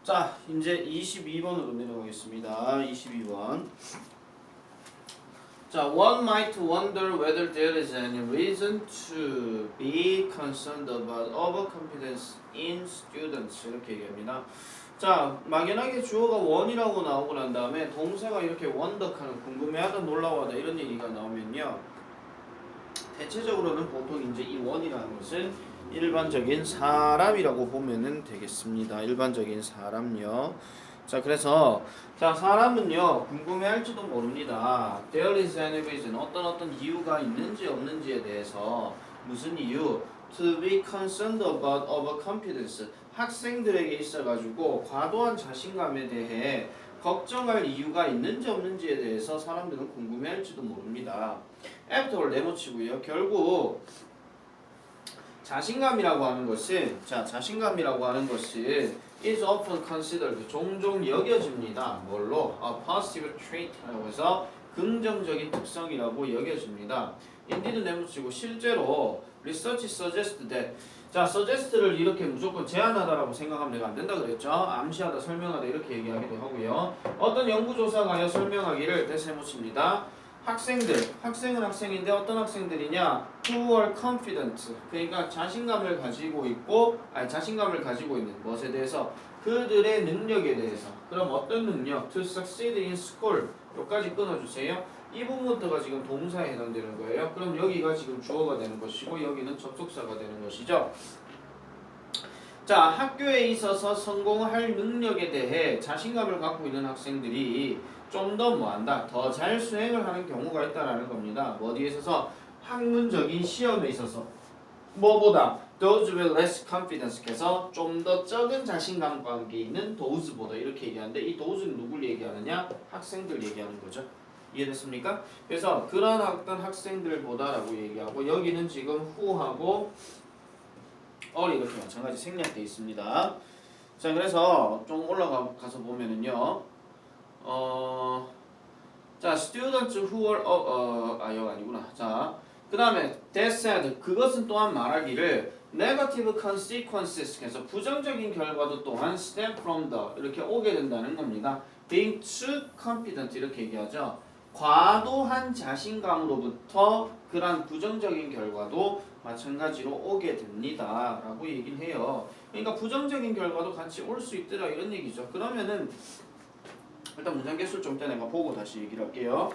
자, 이제 22번으로 내려가겠습니다. 22번. 자, one might wonder whether there is any reason to be concerned about overconfidence in students. 이렇게 얘기합니다. 자, 막연하게 주어가 원이라고 나오고 난 다음에 동사가 이렇게 wonder하는, 궁금해하다, 놀라워하다 이런 얘기가 나오면요. 대체적으로는 보통 이제 이 원이라는 것은 일반적인 사람이라고 보면은 되겠습니다. 일반적인 사람요. 자, 그래서 자, 사람은요 궁금해할지도 모릅니다. There is any reason, 어떤 이유가 있는지 없는지에 대해서 무슨 이유? To be concerned about overconfidence. 학생들에게 있어가지고 과도한 자신감에 대해 걱정할 이유가 있는지 없는지에 대해서 사람들은 궁금해할지도 모릅니다. After를 내놓치고요. 결국 자신감이라고 하는 것은 is often considered, 종종 여겨집니다. 뭘로? A positive trait라고 해서 긍정적인 특성이라고 여겨집니다. indeed 내묻히고 실제로 research suggests that, 자, suggest를 이렇게 무조건 제안하다라고 생각하면 내가 안 된다 그랬죠. 암시하다, 설명하다 이렇게 얘기하기도 하고요. 어떤 연구조사가요 설명하기를 대세묻힙니다. 학생은 학생인데 어떤 학생들이냐? Who are confident. 그러니까 자신감을 가지고 있는 것에 대해서, 그들의 능력에 대해서. 그럼 어떤 능력? To succeed in school. 여기까지 끊어주세요. 이 부분부터가 지금 동사에 해당되는 거예요. 그럼 여기가 지금 주어가 되는 것이고 여기는 접속사가 되는 것이죠. 자, 학교에 있어서 성공할 능력에 대해 자신감을 갖고 있는 학생들이 좀 더 뭐한다? 더 잘 수행을 하는 경우가 있다라는 겁니다. 어디에 있어서? 학문적인 시험에 있어서. 뭐보다? Those with less confidence. 해서 좀 더 적은 자신감과 함께 있는 those보다 이렇게 얘기하는데, 이 those는 누굴 얘기하느냐? 학생들 얘기하는 거죠. 이해됐습니까? 그래서 그런 어떤 학생들보다라고 얘기하고, 여기는 지금 who하고 all 이렇게 마찬가지 생략되어 있습니다. 자, 그래서 좀 올라가서 보면은요. 자, students who are 여기 아니구나. 자, 그 다음에 that said, 그것은 또한 말하기를 negative consequences, 그래서 부정적인 결과도 또한 stem from the 이렇게 오게 된다는 겁니다. being too confident 이렇게 얘기하죠. 과도한 자신감으로부터 그러한 부정적인 결과도 마찬가지로 오게 됩니다 라고 얘기를 해요. 그러니까 부정적인 결과도 같이 올 수 있더라 이런 얘기죠. 그러면은 일단 문장 개수 좀 이따 내가 보고 다시 얘기를 할게요.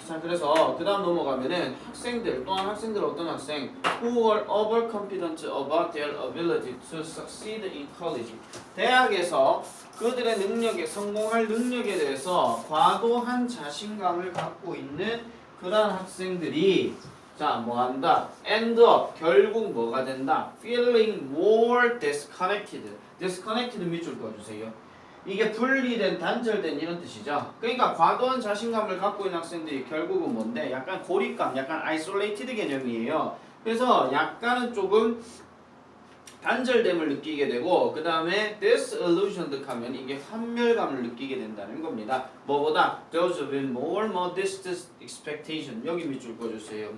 자, 그래서 그 다음 넘어가면은 학생들 어떤 학생? Who are overconfident about their ability to succeed in college. 대학에서 그들의 능력에, 성공할 능력에 대해서 과도한 자신감을 갖고 있는 그런 학생들이 자, 뭐한다? End up, 결국 뭐가 된다? Feeling more disconnected. disconnected 밑줄 그어주세요. 이게 분리된, 단절된 이런 뜻이죠. 그러니까 과도한 자신감을 갖고 있는 학생들이 결국은 뭔데? 약간 고립감, 약간 isolated 개념이에요. 그래서 약간은 조금 단절됨을 느끼게 되고, 그 다음에 disillusioned 하면 이게 환멸감을 느끼게 된다는 겁니다. 뭐보다? Those with more modest expectation. 여기 밑줄 그어주세요.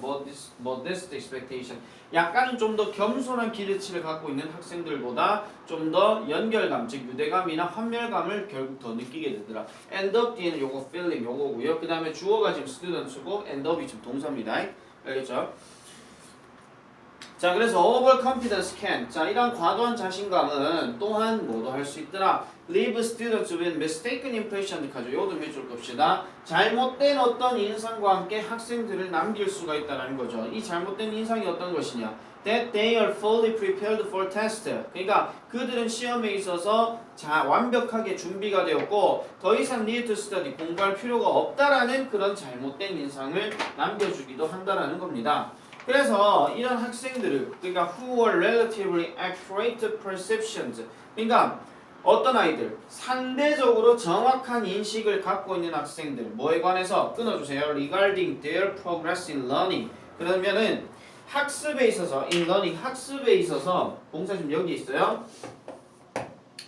modest expectation. 약간은 좀 더 겸손한 기대치를 갖고 있는 학생들보다 좀 더 연결감, 즉 유대감이나 환멸감을 결국 더 느끼게 되더라. end up 뒤에는 요거 feeling 요거고요. 그 다음에 주어가 지금 students고 end up이 지금 동사입니다. 알겠죠? 자, 그래서 overconfidence can, 자, 이런 과도한 자신감은 또한 뭐도 할 수 있더라. leave students with mistaken impression 가죠. 요것도 밑줄 겁시다. 잘못된 어떤 인상과 함께 학생들을 남길 수가 있다는 거죠. 이 잘못된 인상이 어떤 것이냐? that they are fully prepared for test. 그러니까 그들은 시험에 있어서 완벽하게 준비가 되었고 더 이상 need to study, 공부할 필요가 없다라는 그런 잘못된 인상을 남겨주기도 한다라는 겁니다. 그래서 이런 학생들을, 그러니까 who are relatively accurate perceptions, 그러니까 어떤 아이들, 상대적으로 정확한 인식을 갖고 있는 학생들, 뭐에 관해서 끊어주세요. regarding their progress in learning. 그러면은 학습에 있어서, in learning, 학습에 있어서 동사 지금 여기 있어요.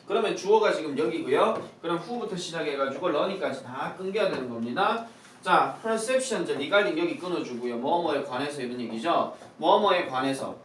그러면 주어가 지금 여기고요. 그럼 who부터 시작해가지고 learning까지 다 끊겨야 되는 겁니다. 자, perceptions, regarding 여기 끊어주고요. 뭐뭐에 관해서 이런 얘기죠. 뭐뭐에 관해서.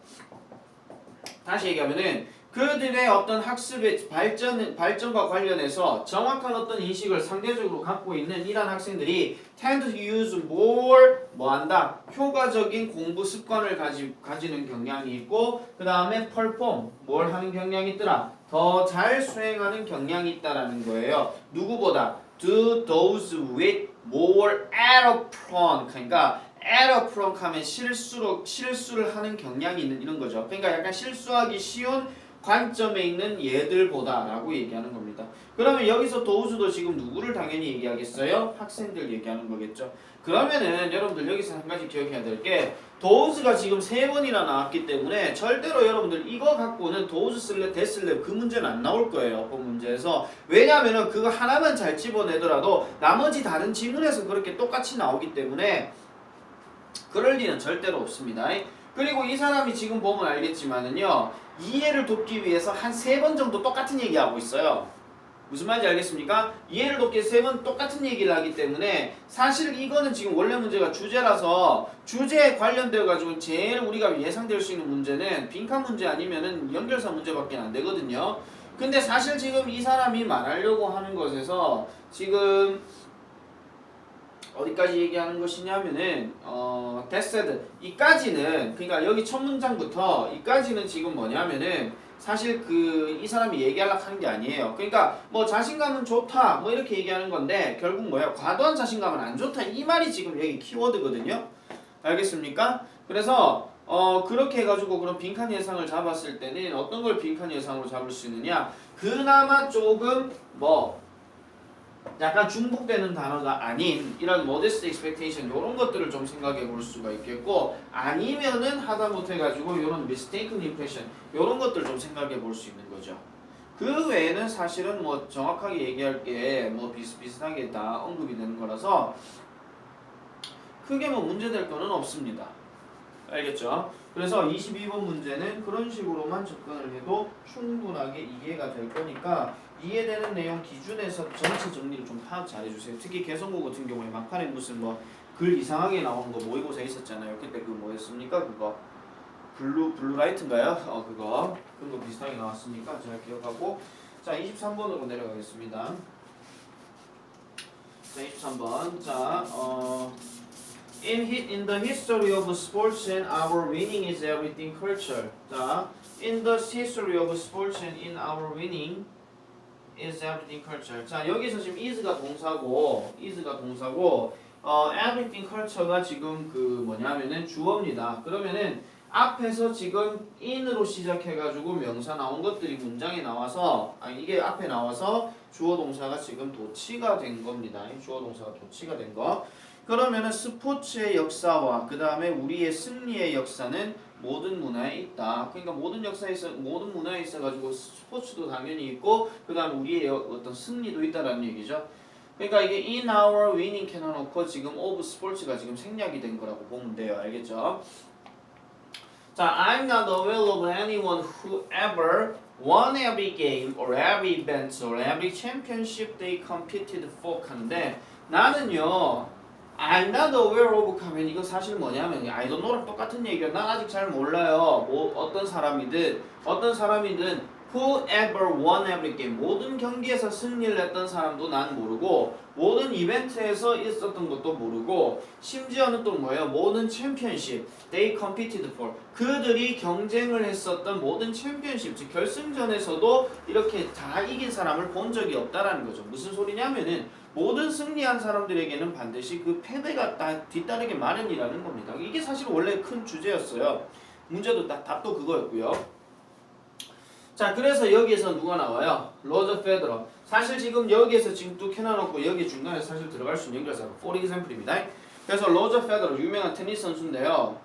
다시 얘기하면은 그들의 어떤 학습의 발전과 관련해서 정확한 어떤 인식을 상대적으로 갖고 있는 이런 학생들이 tend to use more 뭐한다? 효과적인 공부 습관을 가지는 경향이 있고 그 다음에 perform 뭘 하는 경향이 있더라? 더 잘 수행하는 경향이 있다라는 거예요. 누구보다? Do those with more error prone 그러니까 error prone 하면 실수를 하는 경향이 있는 이런 거죠. 그러니까 약간 실수하기 쉬운 관점에 있는 얘들보다라고 얘기하는 겁니다. 그러면 여기서 도우즈도 지금 누구를 당연히 얘기하겠어요? 학생들 얘기하는 거겠죠. 그러면은 여러분들 여기서 한 가지 기억해야 될 게 도우즈가 지금 3번이나 나왔기 때문에 절대로 여러분들 이거 갖고는 도우즈 쓸래 데쓸래 그 문제는 안 나올 거예요. 어떤 문제에서. 왜냐면은 그거 하나만 잘 집어내더라도 나머지 다른 지문에서 그렇게 똑같이 나오기 때문에 그럴 리는 절대로 없습니다. 그리고 이 사람이 지금 보면 알겠지만은요. 이해를 돕기 위해서 한 3번 정도 똑같은 얘기하고 있어요. 무슨 말인지 알겠습니까? 이해를 돕기 위해서 3번 똑같은 얘기를 하기 때문에 사실 이거는 지금 원래 문제가 주제라서 주제에 관련되어 가지고 제일 우리가 예상될 수 있는 문제는 빈칸 문제 아니면은 연결사 문제밖에 안 되거든요. 근데 사실 지금 이 사람이 말하려고 하는 것에서 지금 어디까지 얘기하는 것이냐면은 that said 이까지는 그러니까 여기 첫 문장부터 이까지는 지금 뭐냐면은 사실 이 사람이 얘기하려고 하는 게 아니에요. 그러니까 뭐 자신감은 좋다 뭐 이렇게 얘기하는 건데 결국 뭐야? 과도한 자신감은 안 좋다 이 말이 지금 여기 키워드거든요. 알겠습니까? 그래서 그렇게 해가지고 그런 빈칸 예상을 잡았을 때는 어떤 걸 빈칸 예상으로 잡을 수 있느냐? 그나마 조금 뭐 약간 중복되는 단어가 아닌 이런 modest expectation 이런 것들을 좀 생각해 볼 수가 있겠고 아니면은 하다못해 해가지고 이런 mistaken impression 이런 것들 좀 생각해 볼 수 있는 거죠. 그 외에는 사실은 뭐 정확하게 얘기할 게 뭐 비슷비슷하게 다 언급이 되는 거라서 크게 뭐 문제될 거는 없습니다. 알겠죠? 그래서 22번 문제는 그런 식으로만 접근을 해도 충분하게 이해가 될 거니까 이해되는 내용 기준에서 전체 정리를 좀 파악 잘 해주세요. 특히 개성고 같은 경우에 막판에 무슨 뭐 글 이상하게 나오는 거 모의고사 있었잖아요. 그때 그 뭐였습니까? 그거 블루라이트인가요? 그거 비슷하게 나왔으니까 잘 기억하고 자 23번으로 내려가겠습니다. 자 23번 In the history of sports and our winning is everything culture. 자, in the history of sports and in our winning is everything culture. 자, 여기서 지금 is가 동사고 everything culture가 지금 그 뭐냐면은 주어입니다. 그러면은 앞에서 지금 in으로 시작해가지고 명사 나온 것들이 문장에 나와서 이게 앞에 나와서 주어 동사가 지금 도치가 된 겁니다. 주어 동사가 도치가 된 거. 그러면은 스포츠의 역사와 그 다음에 우리의 승리의 역사는 모든 문화에 있다. 그러니까 모든 문화에 있어가지고 스포츠도 당연히 있고 그 다음에 우리의 어떤 승리도 있다라는 얘기죠. 그러니까 이게 in our winning 켜놓고 지금 of sports가 지금 생략이 된 거라고 보면 돼요. 알겠죠? 자, I'm not aware of anyone who ever won every game or every event or every championship they competed for 하는데 나는요 I'm not aware of 하면 이거 사실 뭐냐면 I don't know랑 똑같은 얘기야. 난 아직 잘 몰라요. 뭐 어떤 사람이든 who ever won every game 모든 경기에서 승리를 했던 사람도 난 모르고 모든 이벤트에서 있었던 것도 모르고 심지어는 또 뭐예요? 모든 챔피언십 they competed for 그들이 경쟁을 했었던 모든 챔피언십 즉 결승전에서도 이렇게 다 이긴 사람을 본 적이 없다라는 거죠. 무슨 소리냐면은 모든 승리한 사람들에게는 반드시 그 패배가 뒤따르게 마련이라는 겁니다. 이게 사실 원래 큰 주제였어요. 문제도 답도 그거였고요. 자, 그래서 여기에서 누가 나와요? 로저 페더러. 사실 지금 여기에서 지금 뚝 해놔놓고 여기 중간에 사실 들어갈 수 있는 연결사가 for example입니다. 그래서 로저 페더러 유명한 테니스 선수인데요.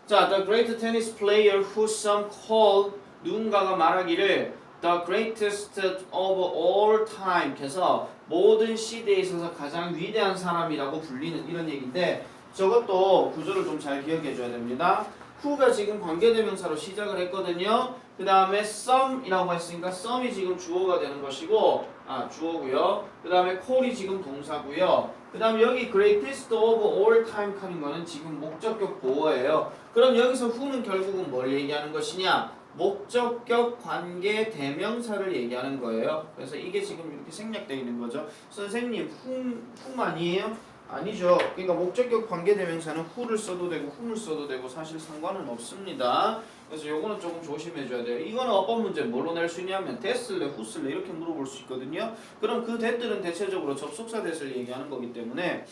자, the great tennis player who some call 누군가가 말하기를 the greatest of all time 그래서 모든 시대에 있어서 가장 위대한 사람이라고 불리는 이런 얘기인데 저것도 구조를 좀 잘 기억해 줘야 됩니다. who가 지금 관계대명사로 시작을 했거든요. 그 다음에 some이라고 했으니까 some이 지금 주어가 되는 것이고 주어고요. 그 다음에 call이 지금 동사고요. 그 다음에 여기 greatest of all time 하는 거는 지금 목적격 보어예요. 그럼 여기서 who는 결국은 뭘 얘기하는 것이냐? 목적격 관계 대명사를 얘기하는 거예요. 그래서 이게 지금 이렇게 생략되어 있는 거죠. 선생님 whom 아니에요? 아니죠. 그러니까 목적격 관계 대명사는 who를 써도 되고 whom을 써도 되고 사실 상관은 없습니다. 그래서 요거는 조금 조심해 줘야 돼요. 이거는 어법 문제 뭘로 낼 수 있냐면 that을래 who쓸래 이렇게 물어볼 수 있거든요. 그럼 그 that들은 대체적으로 접속사 that을 얘기하는 거기 때문에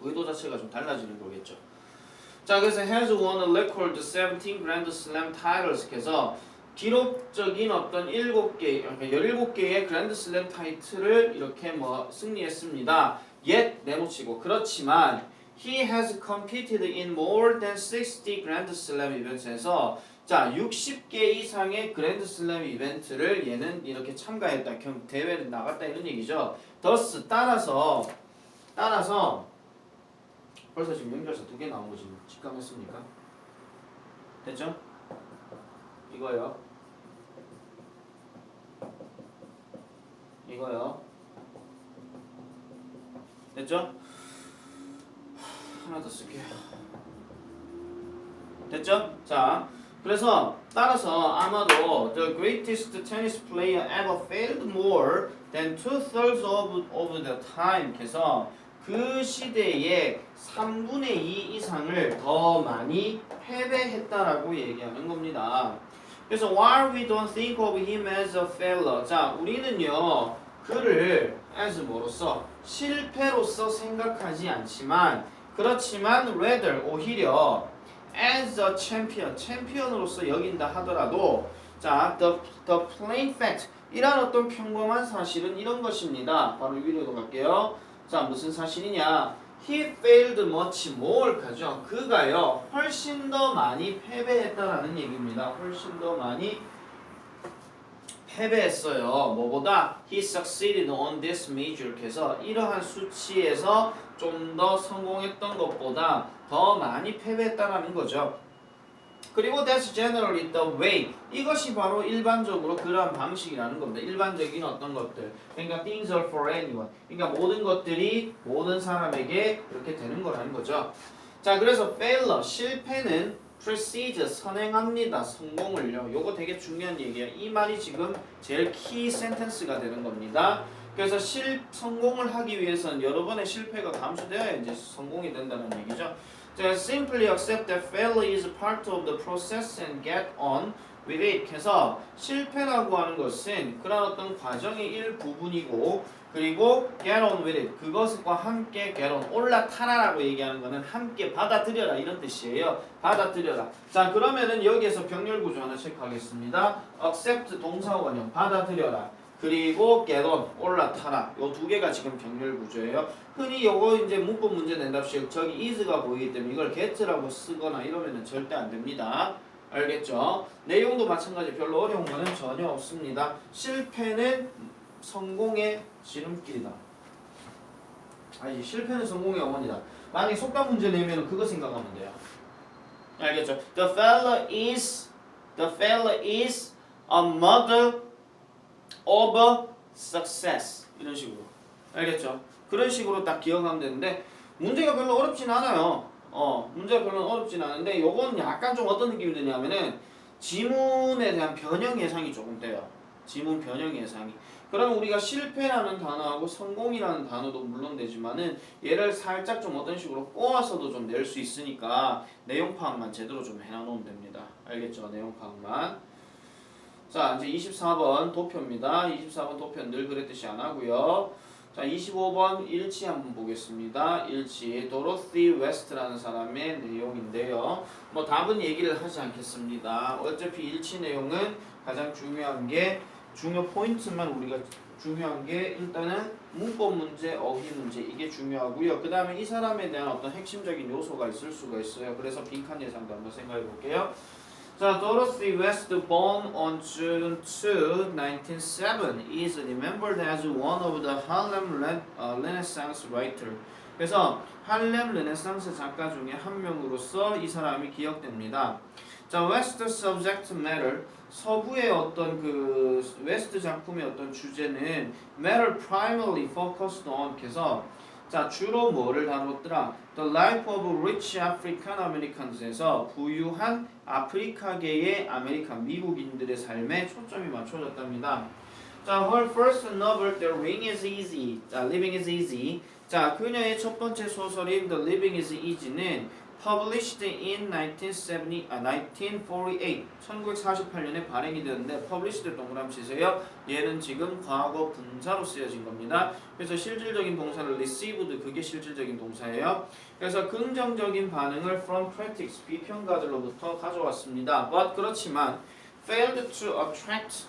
의도 자체가 좀 달라지는 거겠죠. 자, 그래서 has won a record 17 Grand Slam titles 해서 기록적인 어떤 7개, 그러니까 17개의 그랜드 슬램 타이틀을 이렇게 뭐 승리했습니다. yet 내놓치고 그렇지만 he has competed in more than 60 Grand Slam events에서 자 60개 이상의 그랜드 슬램 이벤트를 얘는 이렇게 참가했다. 대회를 나갔다 이런 얘기죠. thus 따라서 벌써 지금 연결사 2개 나온 거 지금 직감했습니까? 됐죠? 이거요. 이거요. 됐죠? 하나 더 쓸게요. 됐죠? 자, 그래서 따라서 아마도 the greatest tennis player ever failed more than 2/3 of the time 해서 그 시대의 3분의 2 이상을 더 많이 패배했다라고 얘기하는 겁니다. 그래서 while we don't think of him as a failure, 자 우리는요 그를 as 뭐로서 실패로서 생각하지 않지만 그렇지만 rather 오히려 as a champion, 챔피언으로서 여긴다 하더라도 자 the plain fact 이란 어떤 평범한 사실은 이런 것입니다. 바로 위로도 갈게요. 자 무슨 사실이냐? He failed much more 가죠. 그가요 훨씬 더 많이 패배했다라는 얘기입니다. 훨씬 더 많이 패배했어요. 뭐보다 he succeeded on this measure 해서 이러한 수치에서 좀 더 성공했던 것보다 더 많이 패배했다라는 거죠. 그리고 that's generally the way. 이것이 바로 일반적으로 그러한 방식이라는 겁니다. 일반적인 어떤 것들. 그러니까 things are for anyone. 그러니까 모든 것들이 모든 사람에게 그렇게 되는 거라는 거죠. 자, 그래서 failure, 실패는 precedes, 선행합니다. 성공을요. 요거 되게 중요한 얘기예요. 이 말이 지금 제일 키 센텐스가 되는 겁니다. 그래서 성공을 하기 위해서는 여러 번의 실패가 감수되어야 이제 성공이 된다는 얘기죠. 자, simply accept that failure is part of the process and get on with it. 해서 실패라고 하는 것은 그런 어떤 과정의 일부분이고 그리고 get on with it. 그것과 함께 get on. 올라타라라고 얘기하는 거는 함께 받아들여라 이런 뜻이에요. 받아들여라. 자, 그러면은 여기에서 병렬 구조 하나 체크하겠습니다. accept 동사 원형 받아들여라. 그리고 get on 올라타라. 요 두 개가 지금 병렬 구조예요. 흔히 요거 이제 문법 문제 낸답시고 저기 is가 보이기 때문에 이걸 get라고 쓰거나 이러면은 절대 안 됩니다. 알겠죠? 내용도 마찬가지 별로 어려운 거는 전혀 없습니다. 실패는 성공의 지름길이다. 아니 실패는 성공의 어머니다. 만약에 속담 문제 내면 그거 생각하면 돼요. 알겠죠? The failure is a mother of success. 이런 식으로. 알겠죠? 그런 식으로 딱 기억하면 되는데 문제가 별로 어렵진 않아요. 문제가 별로 어렵진 않은데 요건 약간 좀 어떤 느낌이 드냐면은 지문에 대한 변형 예상이 조금 돼요. 지문 변형 예상이. 그러면 우리가 실패라는 단어하고 성공이라는 단어도 물론 되지만은 얘를 살짝 좀 어떤 식으로 꼬아서도 좀 낼 수 있으니까 내용 파악만 제대로 좀 해놔놓으면 됩니다. 알겠죠? 내용 파악만. 자 이제 24번 도표입니다. 24번 도표 늘 그랬듯이 안 하고요. 자 25번 일치 한번 보겠습니다. 일치 도로시 웨스트라는 사람의 내용인데요. 뭐 답은 얘기를 하지 않겠습니다. 어차피 일치 내용은 가장 중요한 게 중요 포인트만 우리가 중요한 게 일단은 문법 문제, 어휘 문제 이게 중요하고요. 그 다음에 이 사람에 대한 어떤 핵심적인 요소가 있을 수가 있어요. 그래서 빈칸 예상도 한번 생각해 볼게요. 자, Dorothy West, born on June 2, 1907, is remembered as one of the Harlem Renaissance writers. 그래서 할렘 르네상스 작가 중에 한 명으로서 이 사람이 기억됩니다. 자, West subject matter, 서부의 어떤 그 웨스트 작품의 어떤 주제는 matter primarily focused on, 그래서 자, 주로 뭐를 다뤘더라? The Life of Rich African Americans에서 부유한 아프리카계의 아메리칸 미국인들의 삶에 초점이 맞춰졌답니다. 자, her first novel, The Ring is Easy. 자, Living is Easy. 자, 그녀의 첫 번째 소설인 The Living is Easy는 published in 1948. 1948년에 발행이 되는데 published 동그라미 치세요. 얘는 지금 과거 분사로 쓰여진 겁니다. 그래서 실질적인 동사를 received 그게 실질적인 동사예요. 그래서 긍정적인 반응을 from critics 비평가들로부터 가져왔습니다. But 그렇지만 failed to attract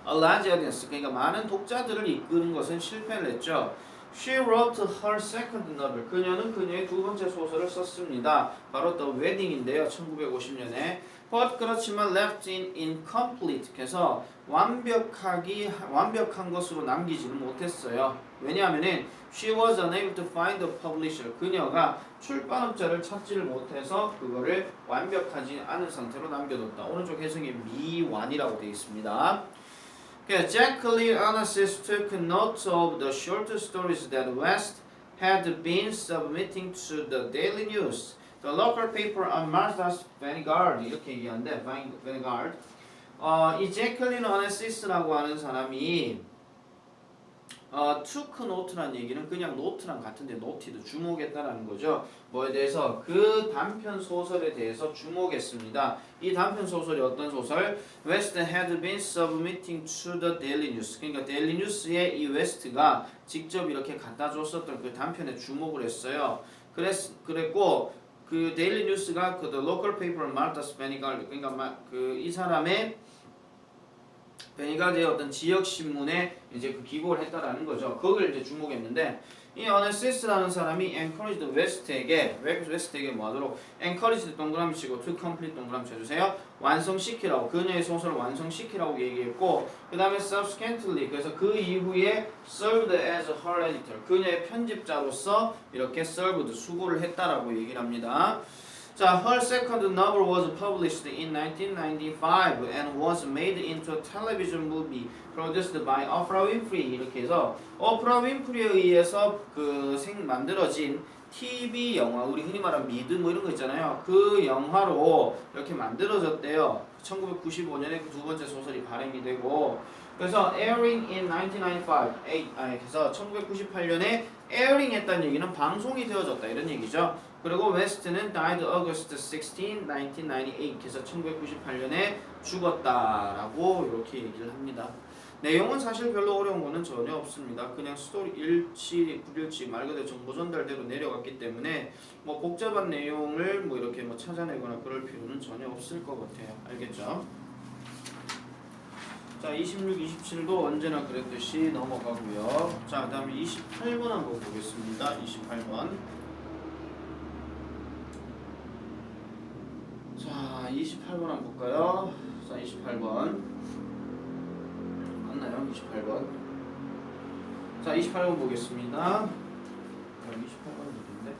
a large audience 그러니까 많은 독자들을 이끄는 것은 실패를 했죠. She wrote her second novel. 그녀는 그녀의 두 번째 소설을 썼습니다. 바로 The Wedding인데요. 1950년에. But 그렇지만 left in incomplete. 그래서 완벽한 것으로 남기지는 못했어요. 왜냐하면은 she was unable to find a publisher. 그녀가 출판업자를 찾지를 못해서 그거를 완벽하지 않은 상태로 남겨뒀다. 오른쪽 해석이 미완이라고 되어 있습니다. Jacqueline Onassis took note of the short stories that West had been submitting to the Daily News, the local paper on Martha's Vanguard 이렇게 얘기하는데 Vanguard. 이 제클린 어네시스라고 하는 사람이 took note라는 얘기는 그냥 노트랑 같은데 noted 주목했다라는 거죠. 뭐에 대해서 그 단편 소설에 대해서 주목했습니다. 이 단편 소설이 어떤 소설? West had been submitting to the Daily News. 그러니까 Daily News에 이 웨스트가 직접 이렇게 갖다 줬었던 그 단편에 주목을 했어요. 그랬고 그 Daily News가 그 the local paper Martha's Vanguard 그러니까 그 이 사람의 베니가드의 어떤 지역 신문에 이제 그 기고를 했다라는 거죠. 그걸 이제 주목했는데 이 어네시스라는 사람이 encouraged 웨스트에게 뭐하도록 encouraged 동그라미 치고 to complete 동그라미 쳐주세요. 완성시키라고 그녀의 소설을 완성시키라고 얘기했고 그 다음에 subsequently 그래서 그 이후에 served as her editor 그녀의 편집자로서 이렇게 served 수고를 했다라고 얘기를 합니다. 자, her second novel was published in 1995 and was made into a television movie produced by Oprah Winfrey. 이렇게 해서 오프라 윈프리에 의해서 만들어진 TV 영화, 우리 흔히 말하는 미드 뭐 이런 거 있잖아요. 그 영화로 이렇게 만들어졌대요. 1995년에 그 두 번째 소설이 발행이 되고 그래서 airing in 1995. 그래서 1998년에 airing 했다는 얘기는 방송이 되어졌다 이런 얘기죠. 그리고 웨스트는 died August 16, 1998. 그래서 1998년에 죽었다라고 이렇게 얘기를 합니다. 내용은 사실 별로 어려운 거는 전혀 없습니다. 그냥 스토리 일치, 불일치 말 그대로 정보 전달대로 내려갔기 때문에 뭐 복잡한 내용을 뭐 이렇게 뭐 찾아내거나 그럴 필요는 전혀 없을 것 같아요. 알겠죠? 자, 26, 27도 언제나 그랬듯이 넘어가고요. 자, 그 다음에 28번 한번 보겠습니다. 28번. 자, 28번 한번 볼까요? 자, 28번. 맞나요? 28번. 자, 28번 보겠습니다. 28번 어딘데?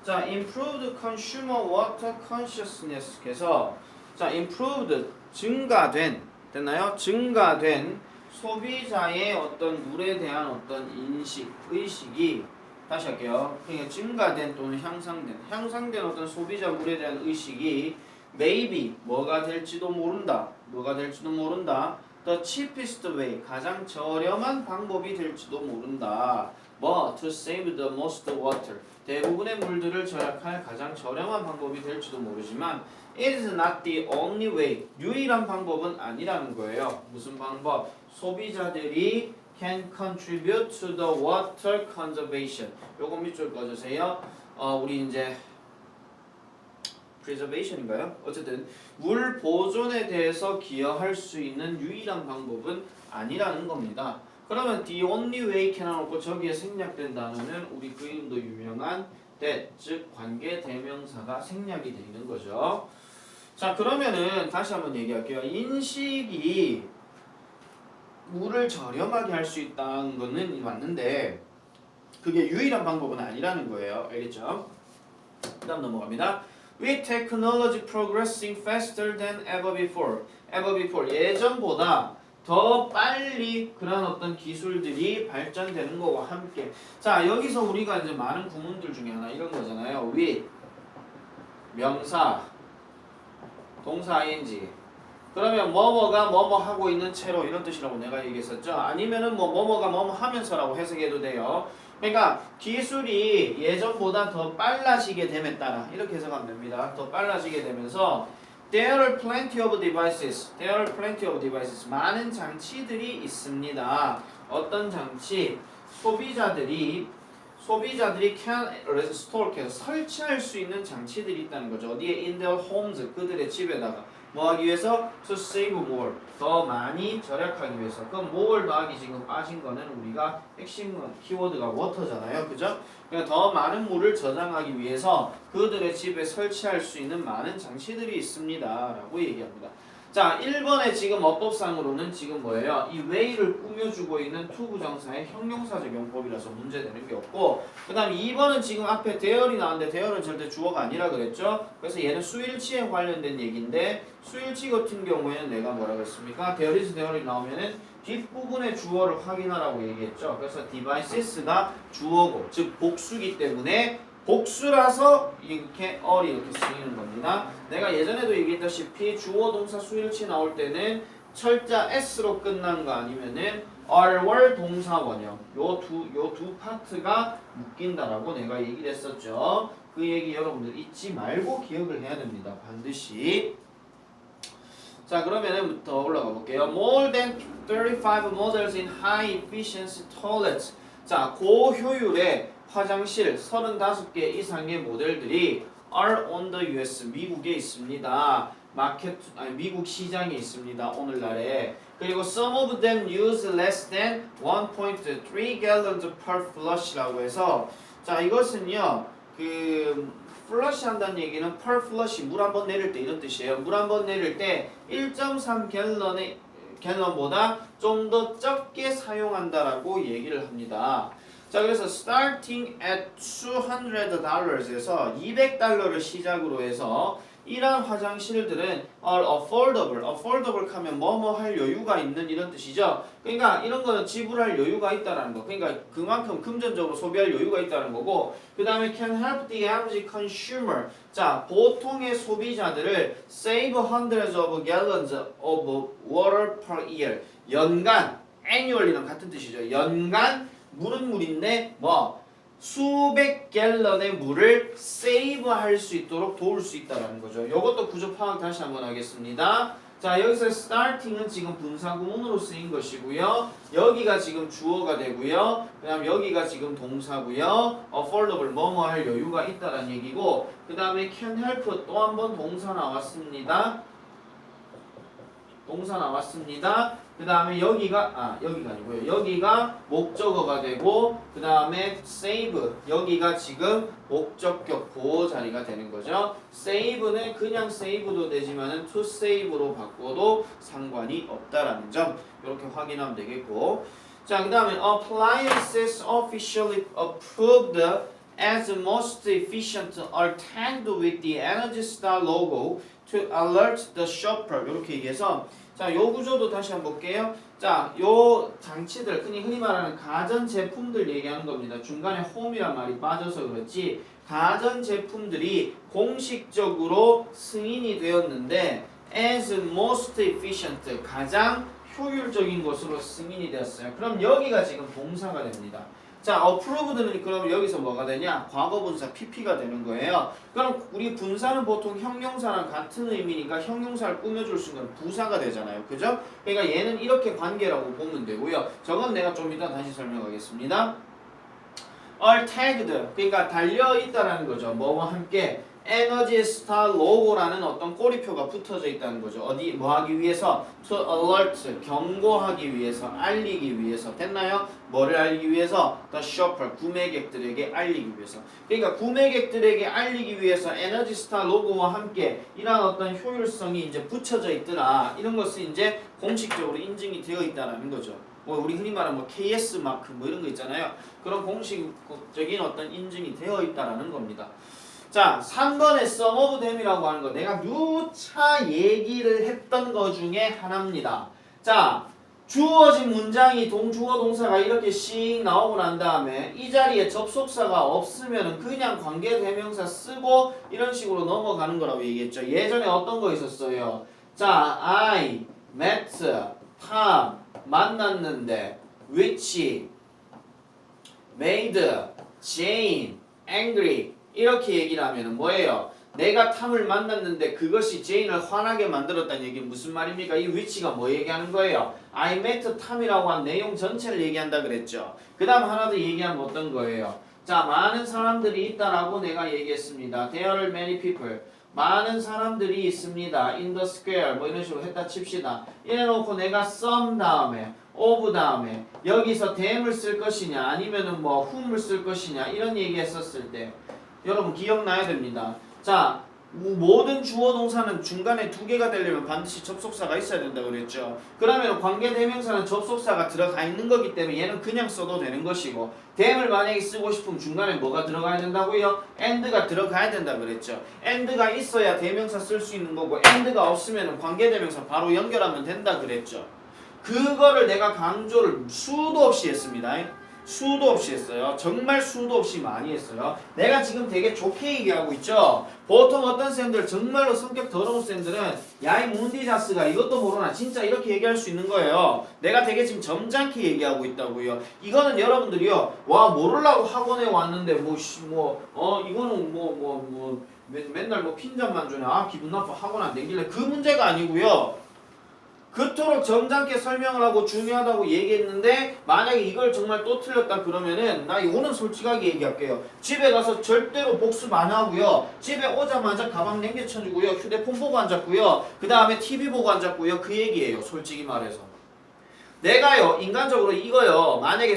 자, improved consumer water consciousness. 그래서 자, improved 증가된 됐나요? 증가된 소비자의 어떤 물에 대한 어떤 인식, 의식이 다시 할게요. 그러니까 증가된 또는 향상된 어떤 소비자 물에 대한 의식이 maybe 뭐가 될지도 모른다. The cheapest way 가장 저렴한 방법이 될지도 모른다. But to save the most water 대부분의 물들을 절약할 가장 저렴한 방법이 될지도 모르지만 it is not the only way 유일한 방법은 아니라는 거예요. 무슨 방법? 소비자들이 can contribute to the water conservation. 요거 밑줄 꺼주세요. 우리 이제 preservation인가요? 어쨌든 물 보존에 대해서 기여할 수 있는 유일한 방법은 아니라는 겁니다. 그러면 the only way can 하고 저기에 생략된 단어는 우리 그 이름도 유명한 that, 즉 관계 대명사가 생략이 되는 거죠. 자, 그러면은 다시 한번 얘기할게요. 인식이 물을 저렴하게 할 수 있다는 거는 맞는데 그게 유일한 방법은 아니라는 거예요. 알겠죠? 그 다음 넘어갑니다. With technology progressing faster than ever before. 예전보다 더 빨리 그런 어떤 기술들이 발전되는 거와 함께 자 여기서 우리가 이제 많은 구문들 중에 하나 이런 거잖아요. with 명사 동사 ing 그러면 뭐뭐가 뭐뭐 하고 있는 채로 이런 뜻이라고 내가 얘기했었죠. 아니면은 뭐 뭐뭐가 뭐뭐 하면서라고 해석해도 돼요. 그러니까 기술이 예전보다 더 빨라지게 됨에 따라 이렇게 해석하면 됩니다. 더 빨라지게 되면서 there are plenty of devices. There are plenty of devices. 많은 장치들이 있습니다. 어떤 장치? 소비자들이 can store 설치할 수 있는 장치들이 있다는 거죠. 어디에? in their homes. 그들의 집에다가 뭐 하기 위해서? to save more. 더 많이 절약하기 위해서. 그럼 more 더하기 지금 빠진 거는 우리가 핵심 키워드가 water잖아요. 그죠? 그러니까 더 많은 물을 저장하기 위해서 그들의 집에 설치할 수 있는 많은 장치들이 있습니다. 라고 얘기합니다. 자, 1번에 지금 어법상으로는 지금 뭐예요? 이 way를 꾸며주고 있는 투부정사의 형용사적 용법이라서 문제되는 게 없고 그 다음에 2번은 지금 앞에 대열이 나왔는데 대열은 절대 주어가 아니라 그랬죠? 그래서 얘는 수일치에 관련된 얘기인데 수일치 같은 경우에는 내가 뭐라고 했습니까? 대열이스 대열이 나오면은 뒷부분의 주어를 확인하라고 얘기했죠? 그래서 devices가 주어고 즉 복수기 때문에 복수라서 이렇게 어리 이렇게 쓰이는 겁니다. 내가 예전에도 얘기했다시피 주어 동사 수일치 나올 때는 철자 s로 끝난 거 아니면은 r월 동사 원형 요 두 파트가 묶인다라고 내가 얘기를 했었죠. 그 얘기 여러분들 잊지 말고 기억을 해야 됩니다. 반드시. 자 그러면은 더 올라가 볼게요. More than 35 models in high efficiency toilets. 자 고효율의 화장실 35개 이상의 모델들이 are on the US 미국에 있습니다. 미국 시장에 있습니다. 오늘날에. 그리고 some of them use less than 1.3 gallons per flush라고 해서 자 이것은요 그 플러시 한다는 얘기는 per flush 물 한 번 내릴 때 이런 뜻이에요. 물 한 번 내릴 때 1.3 갤런보다 좀 더 적게 사용한다라고 얘기를 합니다. 자 그래서 starting at $200에서 $200를 시작으로 해서 이러한 화장실들은 are affordable. affordable 하면 뭐뭐 할 여유가 있는 이런 뜻이죠. 그러니까 이런 거는 지불할 여유가 있다라는 거. 그러니까 그만큼 금전적으로 소비할 여유가 있다는 거고 그 다음에 can help the average consumer. 자 보통의 소비자들을 save hundreds of gallons of water per year. 연간 annual이랑 같은 뜻이죠. 연간 물은 물인데 뭐 수백 갤런의 물을 세이브할 수 있도록 도울 수 있다라는 거죠. 이것도 구조 파악 다시 한번 하겠습니다. 자 여기서 starting은 지금 분사구문으로 쓰인 것이고요. 여기가 지금 주어가 되고요. 그 다음 여기가 지금 동사고요. affordable 뭐뭐 할 여유가 있다라는 얘기고 그 다음에 can help 또 한 번 동사 나왔습니다. 동사 나왔습니다. 그 다음에 여기가 아니고요. 여기가 목적어가 되고 그 다음에 save 여기가 지금 목적격 보호 자리가 되는 거죠. save는 그냥 save도 되지만은 to save로 바꿔도 상관이 없다라는 점 이렇게 확인하면 되겠고 자 그 다음에 appliances officially approved as most efficient are tagged with the Energy Star logo to alert the shopper 이렇게 얘기해서 자, 요 구조도 다시 한번 볼게요. 자, 요 장치들, 흔히 말하는 가전 제품들 얘기하는 겁니다. 중간에 home이란 말이 빠져서 그렇지. 가전 제품들이 공식적으로 승인이 되었는데 as most efficient, 가장 효율적인 것으로 승인이 되었어요. 그럼 여기가 지금 동사가 됩니다. 자, approved는 그럼 여기서 뭐가 되냐? 과거분사 PP가 되는 거예요. 그럼 우리 분사는 보통 형용사랑 같은 의미니까 형용사를 꾸며줄 수 있는 부사가 되잖아요. 그죠? 그러니까 얘는 이렇게 관계라고 보면 되고요. 저건 내가 좀 이따 다시 설명하겠습니다. are tagged, 그러니까 달려있다라는 거죠. 뭐와 함께 에너지 스타 로고라는 어떤 꼬리표가 붙어져 있다는 거죠. 어디 뭐 하기 위해서? to alert, 경고하기 위해서, 알리기 위해서. 됐나요? 뭐를 알리기 위해서? the shopper, 구매객들에게 알리기 위해서. 그러니까 구매객들에게 알리기 위해서 에너지 스타 로고와 함께 이러한 어떤 효율성이 이제 붙여져 있더라. 이런 것이 이제 공식적으로 인증이 되어 있다라는 거죠. 뭐 우리 흔히 말하는 뭐 KS 마크 뭐 이런 거 있잖아요. 그런 공식적인 어떤 인증이 되어 있다라는 겁니다. 자, 3번의 some of them이라고 하는 거 내가 누차 얘기를 했던 거 중에 하나입니다. 자, 주어진 문장이 동주어 동사가 이렇게 씩 나오고 난 다음에 이 자리에 접속사가 없으면 그냥 관계대명사 쓰고 이런 식으로 넘어가는 거라고 얘기했죠. 예전에 어떤 거 있었어요? 자, I met Tom 만났는데 which made Jane angry 이렇게 얘기를 하면 뭐예요? 내가 탐을 만났는데 그것이 제인을 화나게 만들었다는 얘기는 무슨 말입니까? 이 위치가 뭐 얘기하는 거예요? I met Tom이라고 한 내용 전체를 얘기한다 그랬죠. 그 다음 하나 더 얘기하면 어떤 거예요? 자, 많은 사람들이 있다라고 내가 얘기했습니다. There are many people. 많은 사람들이 있습니다. In the square. 뭐 이런 식으로 했다 칩시다. 이래놓고 내가 some 다음에 of 다음에 여기서 then을 쓸 것이냐 아니면은 뭐 whom을 쓸 것이냐 이런 얘기 했었을 때 여러분 기억나야 됩니다. 자, 모든 주어 동사는 중간에 두 개가 되려면 반드시 접속사가 있어야 된다고 그랬죠. 그러면 관계대명사는 접속사가 들어가 있는 거기 때문에 얘는 그냥 써도 되는 것이고 then을 만약에 쓰고 싶으면 중간에 뭐가 들어가야 된다고요? and가 들어가야 된다고 그랬죠. and가 있어야 대명사 쓸 수 있는 거고 and가 없으면 관계대명사 바로 연결하면 된다 그랬죠. 그거를 내가 강조를 수도 없이 했습니다. 수도 없이 했어요. 정말 수도 없이 많이 했어요. 내가 지금 되게 좋게 얘기하고 있죠. 보통 어떤 쌤들 정말로 성격 더러운 쌤들은 야 이 문디자스가 이것도 모르나 진짜 이렇게 얘기할 수 있는 거예요. 내가 되게 지금 점잖게 얘기하고 있다고요. 이거는 여러분들이요. 와 모르려고 학원에 왔는데 이거는 맨날 뭐 핀잔만 주네. 아 기분 나빠 학원 안 댕길래 그 문제가 아니고요. 그토록 점잖게 설명을 하고 중요하다고 얘기했는데 만약에 이걸 정말 또 틀렸다 그러면은 나 이거는 솔직하게 얘기할게요. 집에 가서 절대로 복습 안 하고요. 집에 오자마자 가방 냉겨쳐주고요. 휴대폰 보고 앉았고요. 그 다음에 TV 보고 앉았고요. 그 얘기예요. 솔직히 말해서. 내가요 인간적으로 이거요 만약에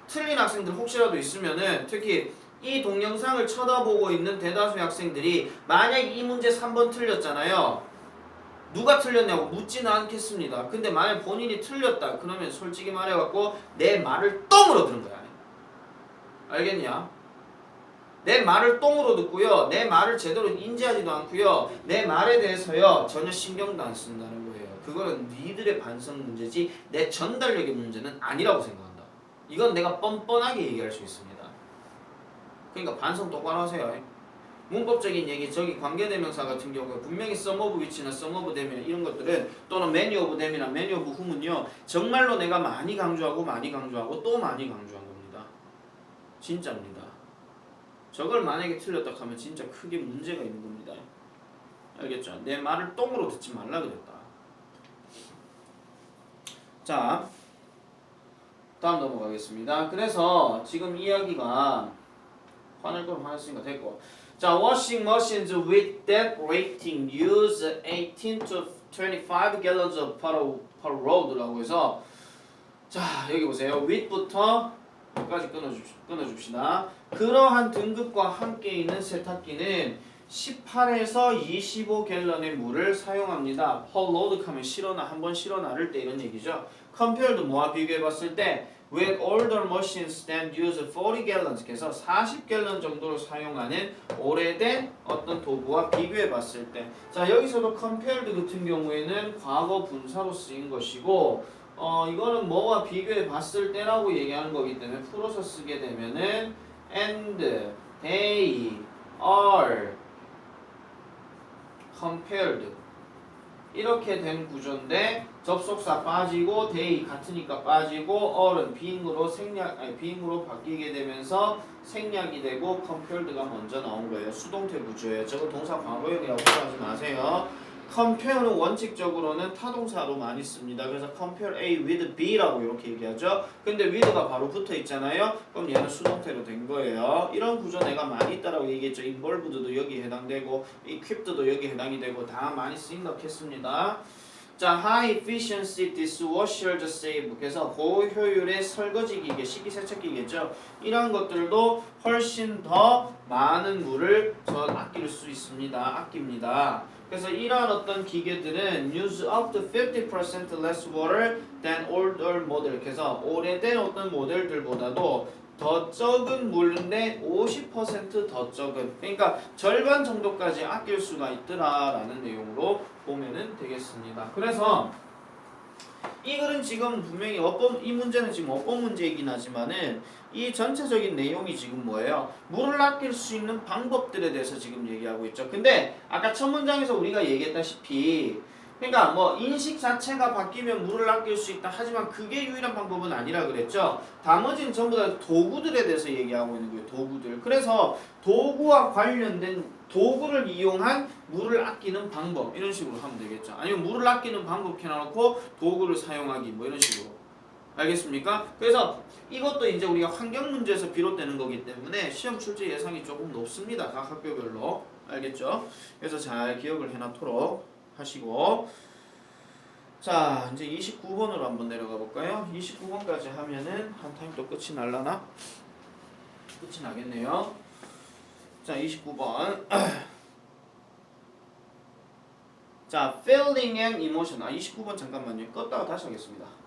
틀린 학생들 혹시라도 있으면은 특히 이 동영상을 쳐다보고 있는 대다수의 학생들이 만약에 이 문제 3번 틀렸잖아요. 누가 틀렸냐고 묻지는 않겠습니다. 근데 만약 본인이 틀렸다 그러면 솔직히 말해갖고 내 말을 똥으로 들은 거야. 알겠냐? 내 말을 똥으로 듣고요. 내 말을 제대로 인지하지도 않고요. 내 말에 대해서요 전혀 신경도 안 쓴다는 거예요. 그거는 니들의 반성 문제지 내 전달력의 문제는 아니라고 생각한다. 이건 내가 뻔뻔하게 얘기할 수 있습니다. 그러니까 반성 똑바로 하세요. 문법적인 얘기 저기 관계대명사 같은 경우에 분명히 some of which나 some of them이나 이런 것들은 또는 many of them이나 many of whom은요 정말로 내가 많이 강조하고 또 많이 강조한 겁니다. 진짜입니다. 저걸 만약에 틀렸다 하면 진짜 크게 문제가 있는 겁니다. 알겠죠? 내 말을 똥으로 듣지 말라 그랬다. 자 다음 넘어가겠습니다. 그래서 지금 이야기가 화낼 거면 화냈으니까 됐고 자, washing machines with that rating use 18 to 25 gallons of per load라고 해서 자, 여기 보세요. with부터 여기까지 끊어줍시다. 그러한 등급과 함께 있는 세탁기는 18에서 25갤런의 물을 사용합니다. per load 하면 한 번 실어 나를 때 이런 얘기죠. compared 뭐와 비교해 봤을 때 with older machines that use 40 gallons 그래서 40갤런 정도를 사용하는 오래된 어떤 도구와 비교해 봤을 때 자 여기서도 compared 같은 경우에는 과거 분사로 쓰인 것이고 이거는 뭐와 비교해 봤을 때라고 얘기하는 거기 때문에 풀어서 쓰게 되면은 and they are compared 이렇게 된 구조인데 접속사 빠지고 they 같으니까 빠지고 all은 비잉으로 바뀌게 되면서 생략이 되고 compared가 먼저 나온 거예요. 수동태 구조예요. 저거 동사 과거형이라고 생각하지 마세요. compare는 원칙적으로는 타동사로 많이 씁니다. 그래서 compare A with B라고 이렇게 얘기하죠. 근데 with가 바로 붙어 있잖아요. 그럼 얘는 수동태로 된 거예요. 이런 구조 내가 많이 있다라고 얘기했죠. involved도 여기에 해당되고 equipped도 여기에 해당이 되고 다 많이 쓰인다했습니다. 자, high efficiency dishwashers save. 그래서 고효율의 설거지 기계, 식기세척기겠죠. 이런 것들도 훨씬 더 많은 물을 아낄 수 있습니다. 아낍니다. 그래서 이러한 어떤 기계들은 use up to 50% less water than older model. 그래서 오래된 어떤 모델들보다도 더 적은 물인데 50% 더 적은 그러니까 절반 정도까지 아낄 수가 있더라라는 내용으로 보면은 되겠습니다. 그래서 이 글은 지금 분명히 어법 이 문제는 지금 어법 문제이긴 하지만은 이 전체적인 내용이 지금 뭐예요? 물을 아낄 수 있는 방법들에 대해서 지금 얘기하고 있죠. 근데 아까 첫 문장에서 우리가 얘기했다시피 그러니까 뭐 인식 자체가 바뀌면 물을 아낄 수 있다. 하지만 그게 유일한 방법은 아니라 그랬죠. 나머지는 전부 다 도구들에 대해서 얘기하고 있는 거예요. 도구들. 그래서 도구와 관련된 도구를 이용한 물을 아끼는 방법 이런 식으로 하면 되겠죠. 아니면 물을 아끼는 방법 해놔놓고 도구를 사용하기 뭐 이런 식으로. 알겠습니까? 그래서 이것도 이제 우리가 환경 문제에서 비롯되는 거기 때문에 시험 출제 예상이 조금 높습니다. 각 학교별로. 알겠죠? 그래서 잘 기억을 해놔도록 하시고 자 이제 29번으로 한번 내려가 볼까요? 29번까지 하면은 한 타임 또 끝이 날라나? 끝이 나겠네요. 자 29번 자 feeling and emotion 29번 잠깐만요. 껐다가 다시 하겠습니다.